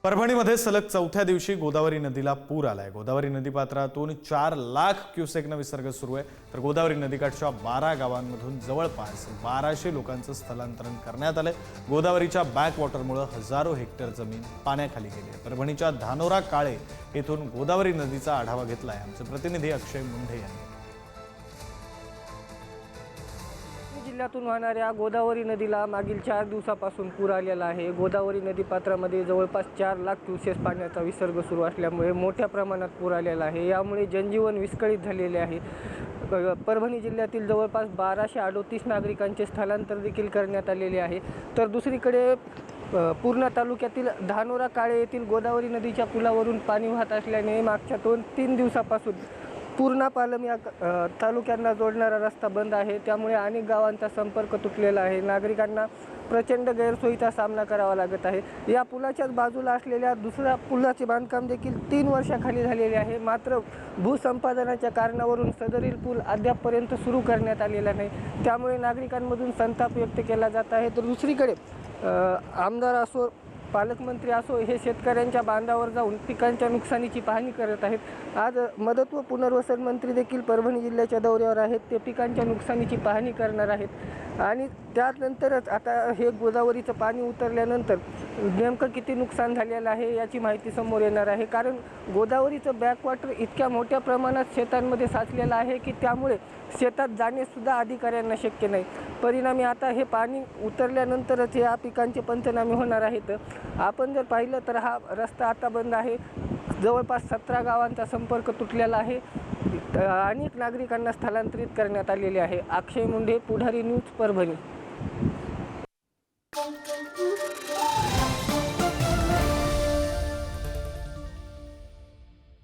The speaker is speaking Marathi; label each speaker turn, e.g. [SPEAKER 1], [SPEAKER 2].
[SPEAKER 1] परभणीमध्ये सलग चौथ्या दिवशी गोदावरी नदीला पूर आलाय। गोदावरी नदीपात्रातून 4 लाख क्युसेकनं विसर्ग सुरू आहे, तर गोदावरी नदीकाठच्या 12 गावांमधून जवळपास 1200 लोकांचं स्थलांतरण करण्यात आलंय। गोदावरीच्या बॅकवॉटरमुळे हजारो हेक्टर जमीन पाण्याखाली गेली आहे। परभणीच्या धानोरा काळे येथून गोदावरी नदीचा आढावा घेतलाय आमचे प्रतिनिधी अक्षय मुंढे यांनी।
[SPEAKER 2] जिल्ह्यातून वाहणाऱ्या गोदावरी नदीला मागील 4 दिवसापासून पूर आलेला आहे। गोदावरी नदीपात्रामध्ये जवळपास 4 लाख क्युसेस पाण्याचा विसर्ग सुरू असल्यामुळे मोठ्या प्रमाणात पूर आलेला आहे। यामुळे जनजीवन विस्कळीत झालेले आहे। परभणी जिल्ह्यातील जवळपास 1238 नागरिकांचे स्थलांतर देखील करण्यात आलेले आहे। तर दुसरीकडे पूर्णा तालुक्यातील धानोरा काळे येथील गोदावरी नदीच्या पुलावरून पाणी वाहत असल्याने मागच्या 2-3 दिवसापासून पूर्णा पालम या तालुक्यांना जोडणारा रस्ता बंद आहे। त्यामुळे अनेक गावांचा संपर्क तुटलेला आहे। नागरिकांना प्रचंड गैरसोयीचा सामना करावा लागत आहे। या पुलाच्याच बाजूला असलेल्या दुसऱ्या पुलाचे बांधकाम देखील 3 वर्षाखाली झालेले आहे। मात्र भूसंपादनाच्या कारणावरून सदरील पूल अद्यापपर्यंत सुरू करण्यात आलेला नाही। त्यामुळे नागरिकांमधून संताप व्यक्त केला जात आहे। तर दुसरीकडे आमदार असो पालकमंत्री असो हे शेतकऱ्यांच्या बांधावर जाऊन पिकांच्या नुकसानीची पाहणी करत आहेत। आज मदत व पुनर्वसन मंत्री देखील परभणी जिल्ह्याच्या दौऱ्यावर आहेत। ते पिकांच्या नुकसानीची पाहणी करणार आहेत आणि त्यानंतरच आता हे गोदावरीचं पाणी उतरल्यानंतर नेमकं किती नुकसान झालेलं आहे याची माहिती समोर येणार आहे। कारण गोदावरीचं बॅकवॉटर इतक्या मोठ्या प्रमाणात शेतांमध्ये साचलेलं आहे की त्यामुळे शेतात जाणेसुद्धा अधिकाऱ्यांना शक्य नाही। परिणामी आता हे पाणी उतरल्यानंतरच या पिकांचे पंचनामे होणार आहेत। आपण जर पाहिलं तर हा रस्ता आता बंद आहे। जवळपास 17 गावांचा संपर्क तुटलेला आहे। अनेक नागरिकांना स्थलांतरित करण्यात आलेले आहे। अक्षय मुंढे, पुढारी न्यूज, परभणी।